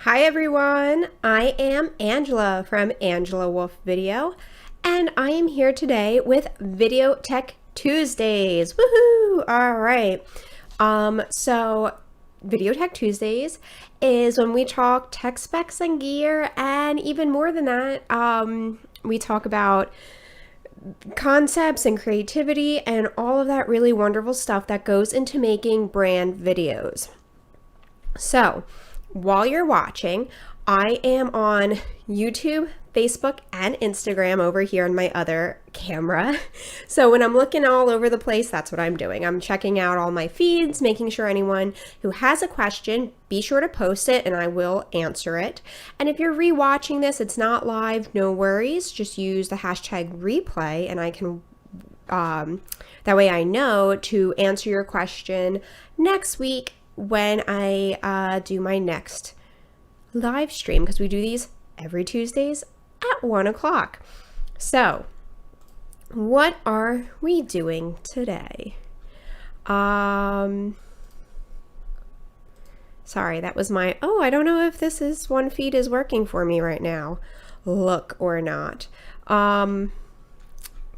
Hi everyone, I am Angela from Angela Wolf Video, and I am here today with Video Tech Tuesdays. Woohoo! All right. So Video Tech Tuesdays is when we talk tech specs and gear, and even more than that, we talk about concepts and creativity and all of that really wonderful stuff that goes into making brand videos. So, while you're watching, I am on YouTube, Facebook, and Instagram over here on my other camera. So when I'm looking all over the place, that's what I'm doing. I'm checking out all my feeds, making sure anyone who has a question, be sure to post it and I will answer it. And if you're rewatching this, it's not live, no worries. Just use the hashtag replay and I can that way I know to answer your question next week when I do my next live stream, because we do these every Tuesdays at 1 o'clock. So, what are we doing today? Sorry, that was my, I don't know if one feed is working for me right now. Look or not. But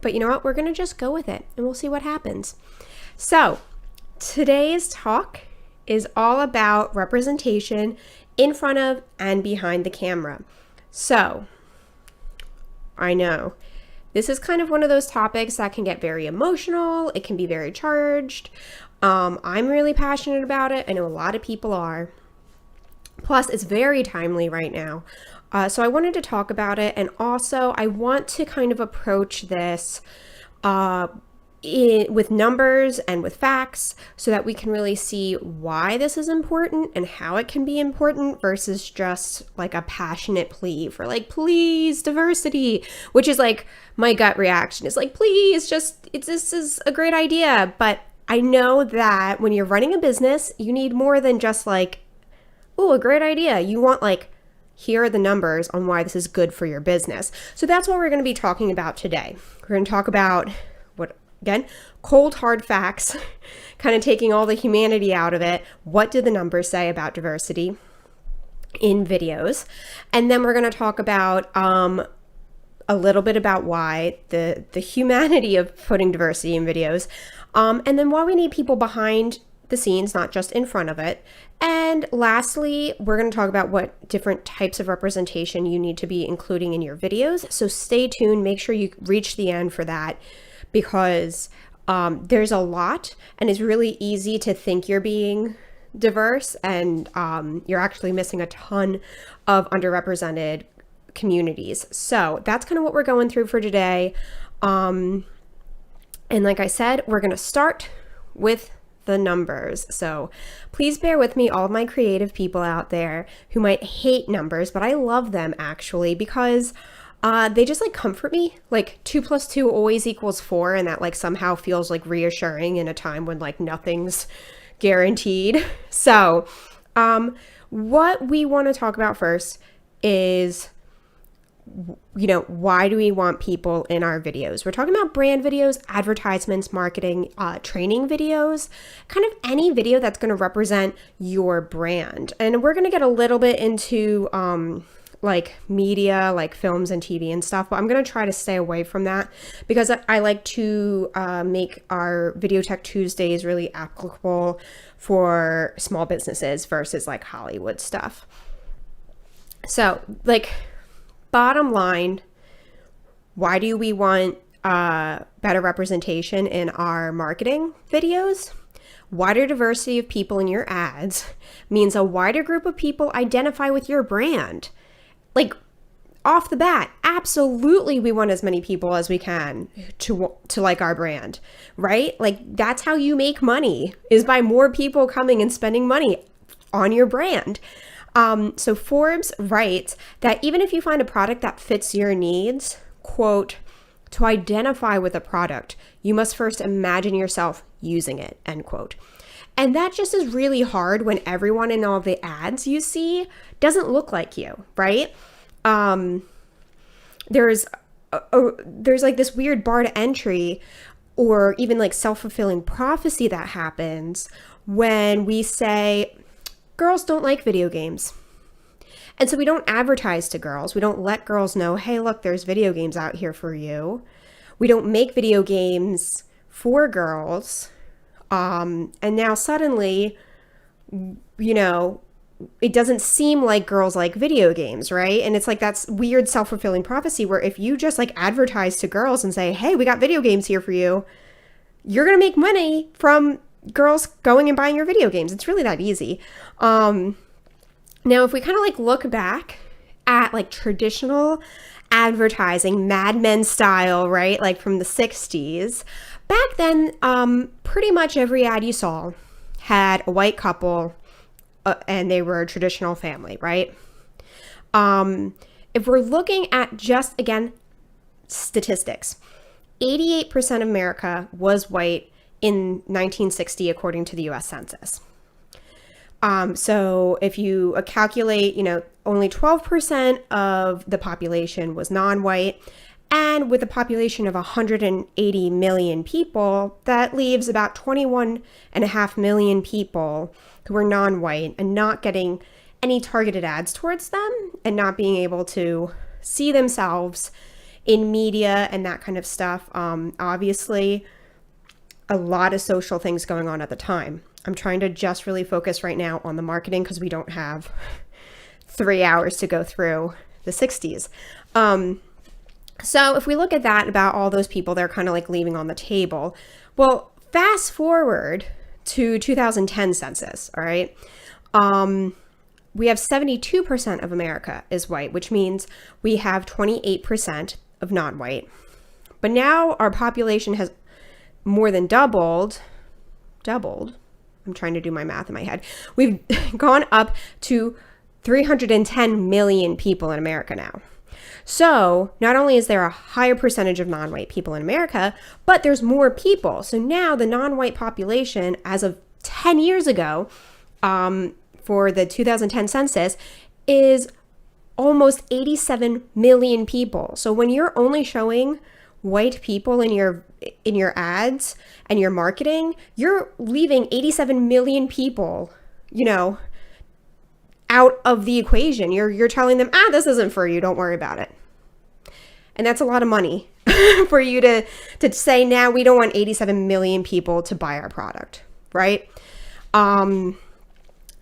you know what? We're going to just go with it and we'll see what happens. So, today's talk is all about representation in front of and behind the camera. So, I know this is kind of one of those topics that can get very emotional. It can be very charged. I'm really passionate about it. I know a lot of people are. Plus, it's very timely right now. So I wanted to talk about it. And also, I want to kind of approach this with numbers and with facts so that we can really see why this is important and how it can be important versus just like a passionate plea for like, please, diversity, which is like my gut reaction is like, please, this is a great idea. But I know that when you're running a business, you need more than just like, oh, a great idea. You want like, here are the numbers on why this is good for your business. So that's what we're going to be talking about today. We're going to talk about again, cold hard facts, kind of taking all the humanity out of it. What do the numbers say about diversity in videos? And then we're going to talk about a little bit about why the humanity of putting diversity in videos, and then why we need people behind the scenes, not just in front of it. And lastly, we're going to talk about what different types of representation you need to be including in your videos. So stay tuned, make sure you reach the end for that, because there's a lot and it's really easy to think you're being diverse and you're actually missing a ton of underrepresented communities. So that's kind of what we're going through for today. And like I said, we're going to start with the numbers. So please bear with me, all of my creative people out there who might hate numbers, but I love them actually because they just like comfort me. Like 2 + 2 always equals 4, and that like somehow feels like reassuring in a time when like nothing's guaranteed. So what we want to talk about first is, why do we want people in our videos? We're talking about brand videos, advertisements, marketing, training videos, kind of any video that's going to represent your brand. And we're going to get a little bit into like media, like films and TV and stuff, but I'm going to try to stay away from that because I like to make our Video Tech Tuesdays really applicable for small businesses versus like Hollywood stuff. So like bottom line, why do we want better representation in our marketing videos? Wider diversity of people in your ads means a wider group of people identify with your brand. Like off the bat, absolutely we want as many people as we can to like our brand, right? Like that's how you make money, is by more people coming and spending money on your brand. So Forbes writes that even if you find a product that fits your needs, quote, to identify with a product, you must first imagine yourself using it, end quote. And that just is really hard when everyone in all the ads you see doesn't look like you, right? There's like this weird bar to entry or even like self-fulfilling prophecy that happens when we say girls don't like video games. And so we don't advertise to girls. We don't let girls know, hey, look, there's video games out here for you. We don't make video games for girls. And now suddenly, you know, it doesn't seem like girls like video games, right? And it's like that's weird self-fulfilling prophecy where if you just like advertise to girls and say, hey, we got video games here for you, you're going to make money from girls going and buying your video games. It's really that easy. Now, if we kind of like look back at like traditional advertising, Mad Men style, right? Like from the 60s, back then, pretty much every ad you saw had a white couple and they were a traditional family, right? If we're looking at just, again, statistics, 88% of America was white in 1960, according to the US Census. So if you calculate, you know, only 12% of the population was non-white, and with a population of 180 million people, that leaves about 21.5 million people who are non-white and not getting any targeted ads towards them and not being able to see themselves in media and that kind of stuff. Obviously, a lot of social things going on at the time. I'm trying to just really focus right now on the marketing because we don't have 3 hours to go through the 60s. So if we look at that, about all those people they're kind of like leaving on the table. Well, fast forward to 2010 census, all right? We have 72% of America is white, which means we have 28% of non-white. But now our population has more than doubled. I'm trying to do my math in my head. We've gone up to 310 million people in America now. So not only is there a higher percentage of non-white people in America, but there's more people. So now the non-white population, as of 10 years ago, for the 2010 census, is almost 87 million people. So when you're only showing white people in your ads and your marketing, you're leaving 87 million people, you know, out of the equation. You're telling them, this isn't for you, don't worry about it. And that's a lot of money for you to say, now we don't want 87 million people to buy our product, right?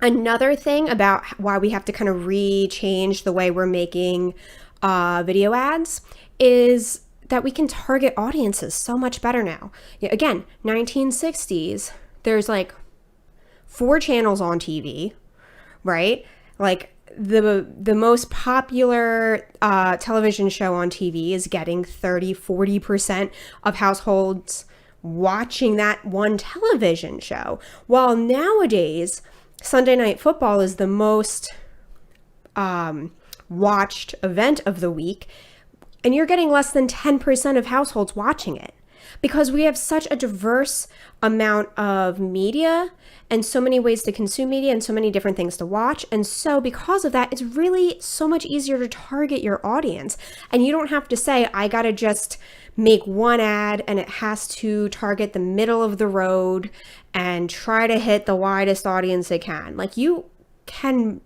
Another thing about why we have to kind of change the way we're making video ads is that we can target audiences so much better now. Again, 1960s, there's like 4 channels on TV, right? Like the most popular television show on TV is getting 30-40% of households watching that one television show. While nowadays, Sunday Night Football is the most watched event of the week, and you're getting less than 10% of households watching it because we have such a diverse amount of media and so many ways to consume media and so many different things to watch. And so because of that, it's really so much easier to target your audience. And you don't have to say, I got to just make one ad and it has to target the middle of the road and try to hit the widest audience it can. Like you can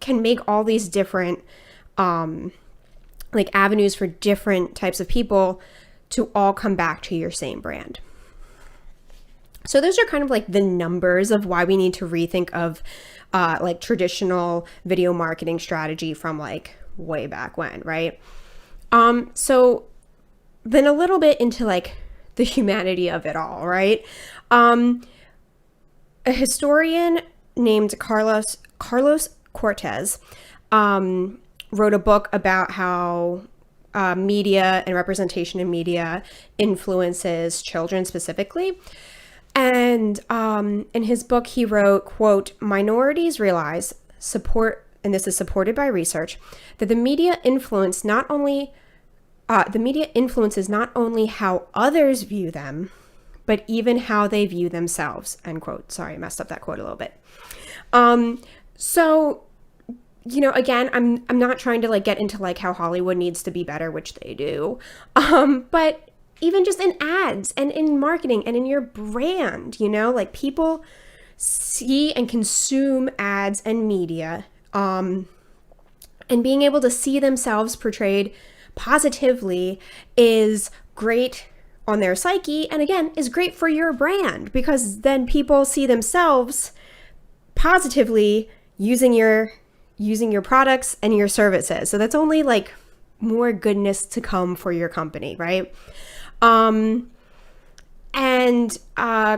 make all these different like avenues for different types of people to all come back to your same brand. So those are kind of like the numbers of why we need to rethink of like traditional video marketing strategy from like way back when, right? So then a little bit into like the humanity of it all, right? A historian named Carlos Cortez wrote a book about how media and representation in media influences children specifically. And in his book, he wrote, quote, minorities realize and this is supported by research, that the media influences not only how others view them, but even how they view themselves, end quote. Sorry, I messed up that quote a little bit. So, you know, again, I'm not trying to like get into like how Hollywood needs to be better, which they do. But even just in ads and in marketing and in your brand, you know, like people see and consume ads and media And being able to see themselves portrayed positively is great on their psyche, and again, is great for your brand, because then people see themselves positively using your products and your services. So that's only like more goodness to come for your company, right? And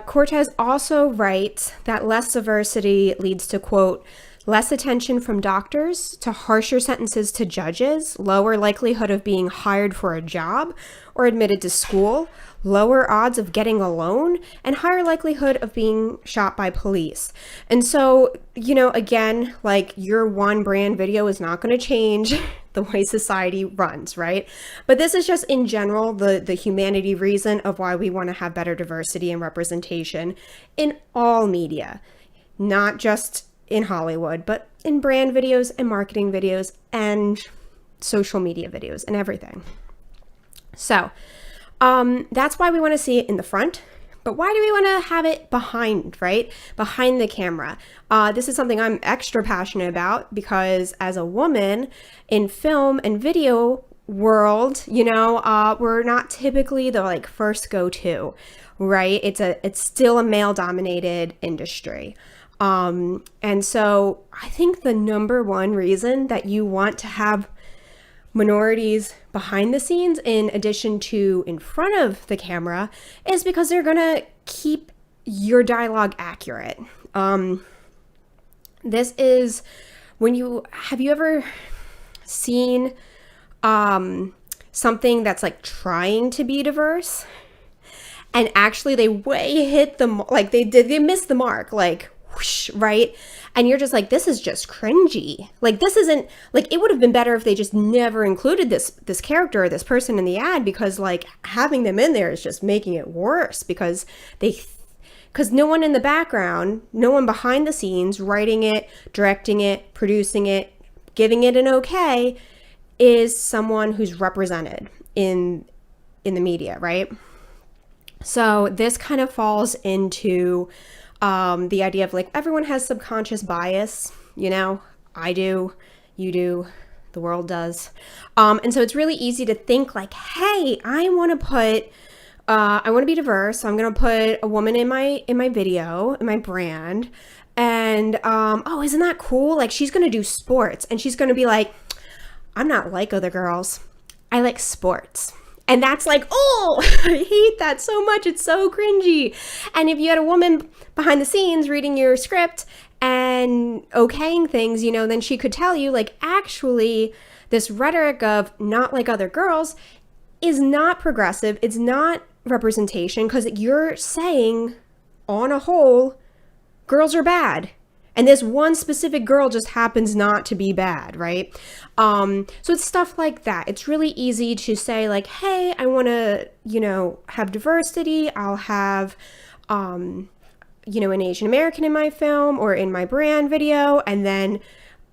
Cortez also writes that less diversity leads to, quote, less attention from doctors, to harsher sentences to judges, lower likelihood of being hired for a job or admitted to school, lower odds of getting a loan, and higher likelihood of being shot by police. And so, again, like, your one brand video is not going to change the way society runs, right? But this is just in general the humanity reason of why we want to have better diversity and representation in all media, not just in Hollywood, but in brand videos and marketing videos and social media videos and everything. So that's why we want to see it in the front. But why do we want to have it behind, right? Behind the camera. This is something I'm extra passionate about, because as a woman in film and video world, we're not typically the first go-to, right? It's still a male-dominated industry. And so I think the number one reason that you want to have minorities behind the scenes in addition to in front of the camera is because they're gonna keep your dialogue accurate. This is when have you ever seen something that's like trying to be diverse and actually they way hit the they missed the mark, whoosh, right? And you're just like, this is just cringy. This isn't, it would have been better if they just never included this character or this person in the ad, because having them in there is just making it worse, because no one in the background, no one behind the scenes writing it, directing it, producing it, giving it an okay, is someone who's represented in the media, right? So this kind of falls into the idea of everyone has subconscious bias, I do, you do, the world does. And so it's really easy to think hey, I want to be diverse. So I'm going to put a woman in my video, in my brand. And, isn't that cool? She's going to do sports, and she's going to be like, I'm not like other girls. I like sports. And that's oh, I hate that so much. It's so cringy. And if you had a woman behind the scenes reading your script and okaying things, then she could tell you, actually, this rhetoric of not like other girls is not progressive. It's not representation, because you're saying, on a whole, girls are bad. And this one specific girl just happens not to be bad, right? So it's stuff like that. It's really easy to say hey, I want to, have diversity. I'll have, an Asian American in my film or in my brand video. And then,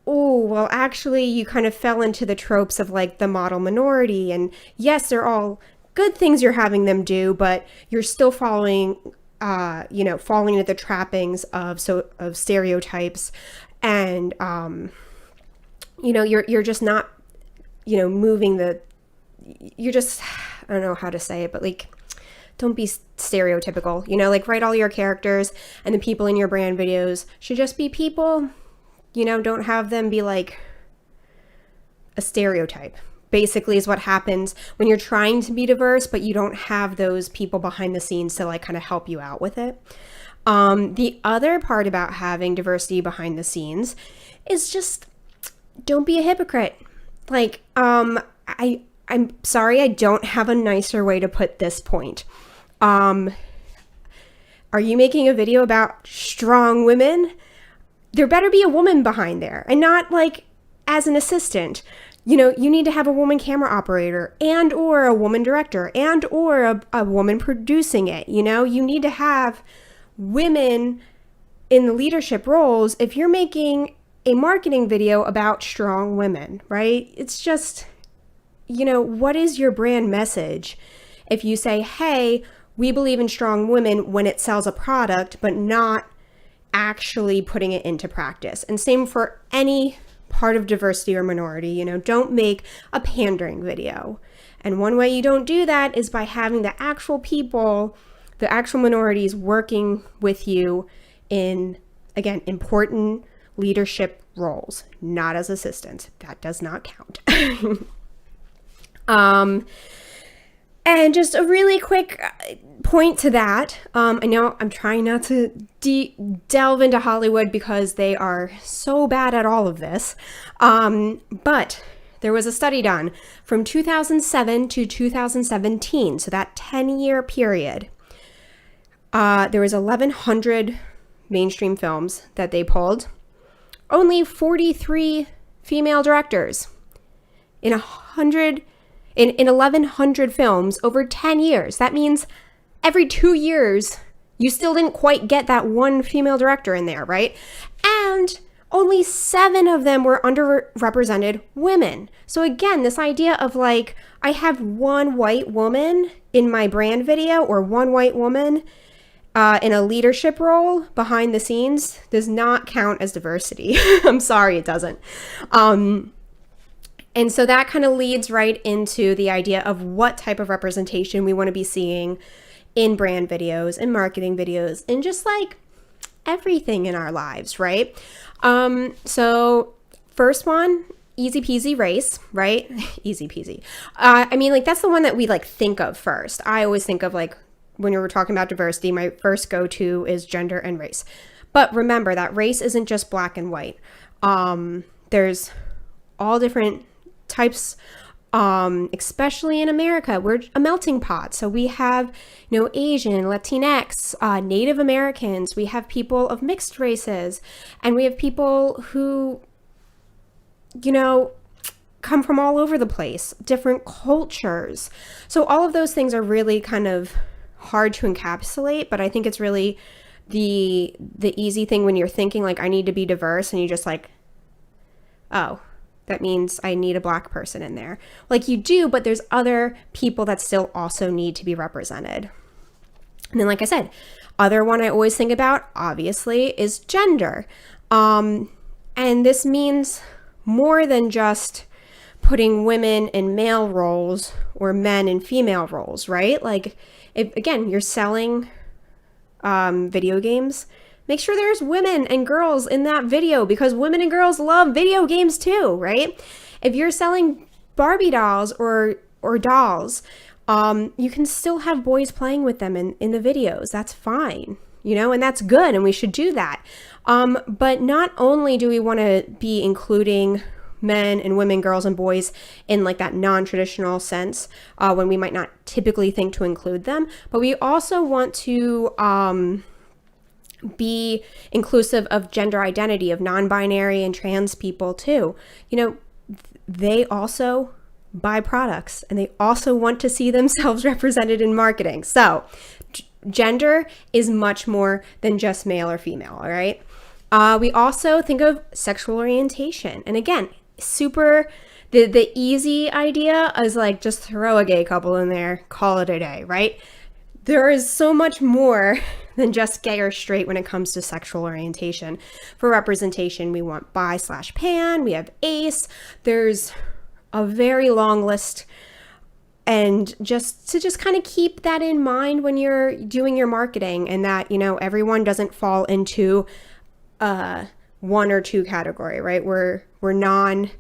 oh, well, actually, you kind of fell into the tropes of the model minority. And yes, they're all good things you're having them do, but you're still falling into the trappings of stereotypes, and you're just not, moving you're just, I don't know how to say it, but don't be stereotypical, write all your characters and the people in your brand videos should just be people, don't have them be a stereotype. Basically is what happens when you're trying to be diverse, but you don't have those people behind the scenes to kind of help you out with it. The other part about having diversity behind the scenes is just don't be a hypocrite. I'm sorry, I don't have a nicer way to put this point. Are you making a video about strong women? There better be a woman behind there, and not as an assistant. You need to have a woman camera operator and or a woman director and or a woman producing it. You need to have women in the leadership roles if you're making a marketing video about strong women, right? It's just, what is your brand message if you say, hey, we believe in strong women when it sells a product, but not actually putting it into practice? And same for any part of diversity or minority. You know, don't make a pandering video. And one way you don't do that is by having the actual people, the actual minorities working with you in, again, important leadership roles, not as assistants. That does not count. And just a really quick point to that. I know I'm trying not to delve into Hollywood because they are so bad at all of this. But there was a study done from 2007 to 2017. So that 10-year period, there was 1,100 mainstream films that they pulled. Only 43 female directors in 1,100 films over 10 years. That means every 2 years, you still didn't quite get that one female director in there, right? And only 7 of them were underrepresented women. So again, this idea of like, I have one white woman in my brand video or one white woman in a leadership role behind the scenes does not count as diversity. I'm sorry, it doesn't. And so that kind of leads right into the idea of what type of representation we want to be seeing in brand videos and marketing videos and just like everything in our lives, right? So first one, easy peasy race, right? Easy peasy. I mean, like that's the one that we like think of first. I always think of like when we're talking about diversity, my first go-to is gender and race. But remember that race isn't just black and white. There's all different types, especially in America. We're a melting pot. So we have, you know, Asian, Latinx, Native Americans. We have people of mixed races, and we have people who, you know, come from all over the place, different cultures. So all of those things are really kind of hard to encapsulate, but I think it's really the easy thing when you're thinking like I need to be diverse and you just like, oh, that means I need a black person in there. Like you do, but there's other people that still also need to be represented. And then, like I said, other one I always think about, obviously, is gender. And this means more than just putting women in male roles or men in female roles, right? Like, if, again, you're selling video games, make sure there's women and girls in that video because women and girls love video games too, right? If you're selling Barbie dolls or dolls, you can still have boys playing with them in the videos. That's fine, you know, and that's good, and we should do that. But not only do we want to be including men and women, girls and boys in like that non-traditional sense when we might not typically think to include them, but we also want to be inclusive of gender identity, of non-binary and trans people too. You know, they also buy products and they also want to see themselves represented in marketing. So gender is much more than just male or female, all right? We also think of sexual orientation. And again, the easy idea is like just throw a gay couple in there, call it a day, right? There is so much more than just gay or straight when it comes to sexual orientation. For representation, we want bi/pan, we have ace. There's a very long list. And just kind of keep that in mind when you're doing your marketing, and that, you know, everyone doesn't fall into one or two category, right? We're non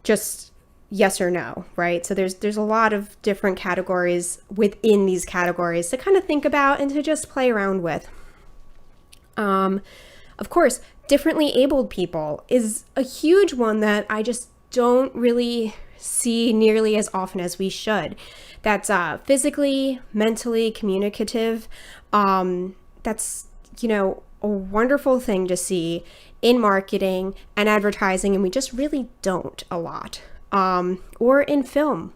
just yes or no, right? So there's a lot of different categories within these categories to kind of think about and to just play around with. Of course, differently abled people is a huge one that I just don't really see nearly as often as we should. That's physically, mentally communicative. That's, you know, a wonderful thing to see in marketing and advertising, and we just really don't a lot. Or in film.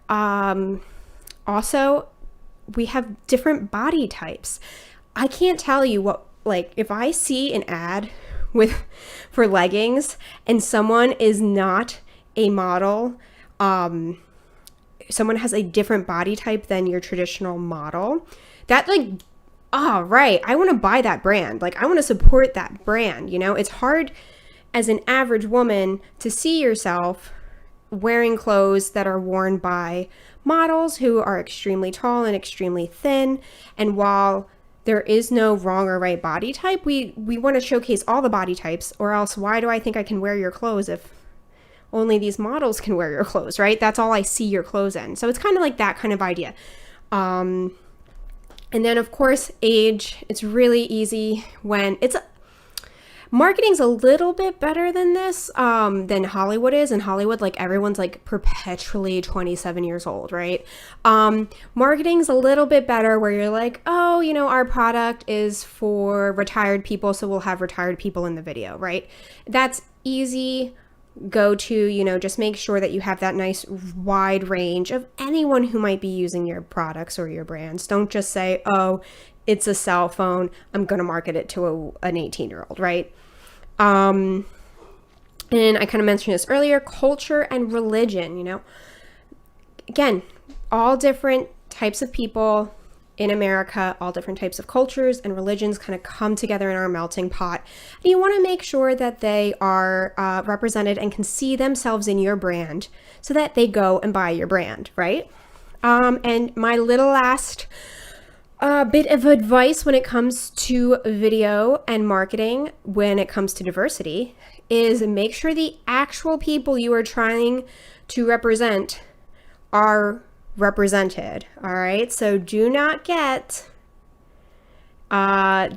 Also, we have different body types. I can't tell you what, like, if I see an ad for leggings and someone is not a model, someone has a different body type than your traditional model, that like, right, I want to buy that brand. Like, I want to support that brand, you know? It's hard as an average woman to see yourself wearing clothes that are worn by models who are extremely tall and extremely thin. And while there is no wrong or right body type, we want to showcase all the body types, or else why do I think I can wear your clothes if only these models can wear your clothes, right? That's all I see your clothes in. So it's kind of like that kind of idea. And then of course, age, it's really easy when marketing's a little bit better than this, than Hollywood is. In Hollywood, like everyone's like perpetually 27 years old, right? Marketing's a little bit better where you're like, oh, our product is for retired people, so we'll have retired people in the video, right? That's easy. Go to, just make sure that you have that nice wide range of anyone who might be using your products or your brands. Don't just say, oh, it's a cell phone, I'm going to market it to an 18-year-old, right? And I kind of mentioned this earlier, culture and religion, again, all different types of people in America, all different types of cultures and religions kind of come together in our melting pot. And you want to make sure that they are represented and can see themselves in your brand so that they go and buy your brand, right? And my little last bit of advice when it comes to video and marketing, when it comes to diversity, is make sure the actual people you are trying to represent are represented. All right. So do not get an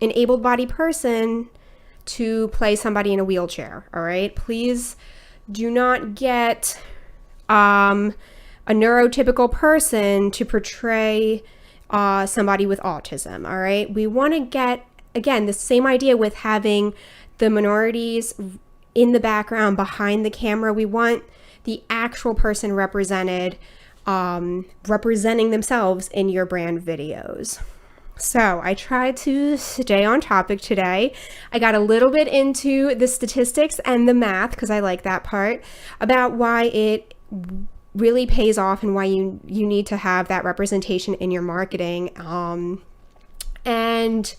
able-bodied person to play somebody in a wheelchair. All right. Please do not get a neurotypical person to portray somebody with autism, all right? We want to get, again, the same idea with having the minorities in the background behind the camera. We want the actual person represented, representing themselves in your brand videos. So I tried to stay on topic today. I got a little bit into the statistics and the math, because I like that part, about why it really pays off and why you need to have that representation in your marketing. And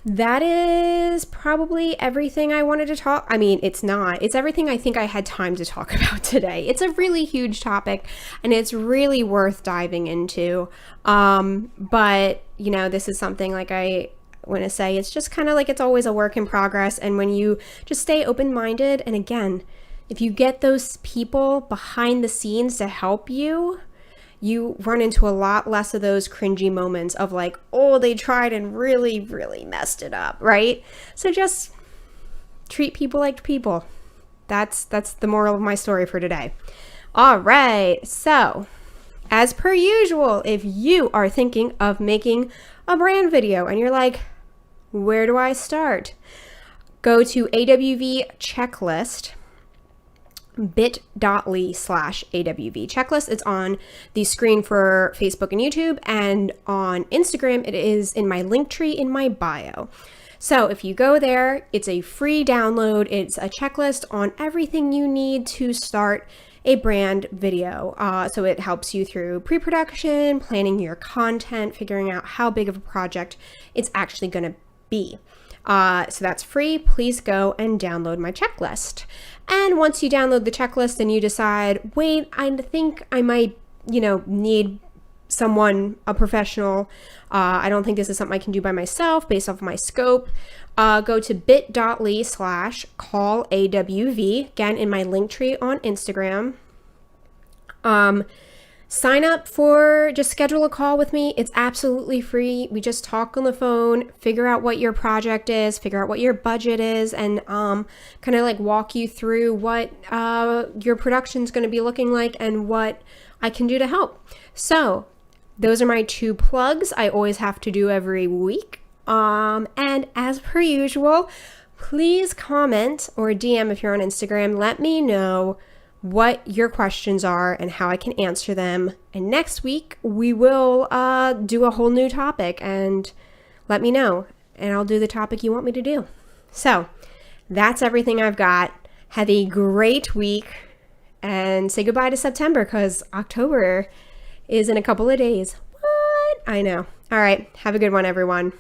that is probably everything I wanted to talk. I mean, it's everything I think I had time to talk about today. It's a really huge topic and it's really worth diving into. But this is something like I want to say, it's just kind of like, it's always a work in progress. And when you just stay open-minded, and again, if you get those people behind the scenes to help you, you run into a lot less of those cringy moments of like, oh, they tried and really, really messed it up, right? So just treat people like people. That's the moral of my story for today. All right. So as per usual, if you are thinking of making a brand video and you're like, where do I start? Go to AWV Checklist. bit.ly/AWV checklist. It's on the screen for Facebook and YouTube, and on Instagram it is in my link tree in my bio. So if you go there, it's a free download. It's a checklist on everything you need to start a brand video. So it helps you through pre-production, planning your content, figuring out how big of a project it's actually going to be. So that's free. Please go and download my checklist. And once you download the checklist and you decide, wait, I think I might, need someone, a professional. I don't think this is something I can do by myself based off my scope. Go to bit.ly/callawv, again, in my link tree on Instagram. Sign up just schedule a call with me. It's absolutely free. We just talk on the phone, figure out what your project is, figure out what your budget is, and kind of like walk you through what your production's going to be looking like and what I can do to help. So those are my 2 plugs I always have to do every week. And as per usual, please comment or DM if you're on Instagram. Let me know what your questions are and how I can answer them. And next week we will do a whole new topic, and let me know and I'll do the topic you want me to do. So that's everything I've got. Have a great week and say goodbye to September, because October is in a couple of days. What? I know. All right. Have a good one, everyone.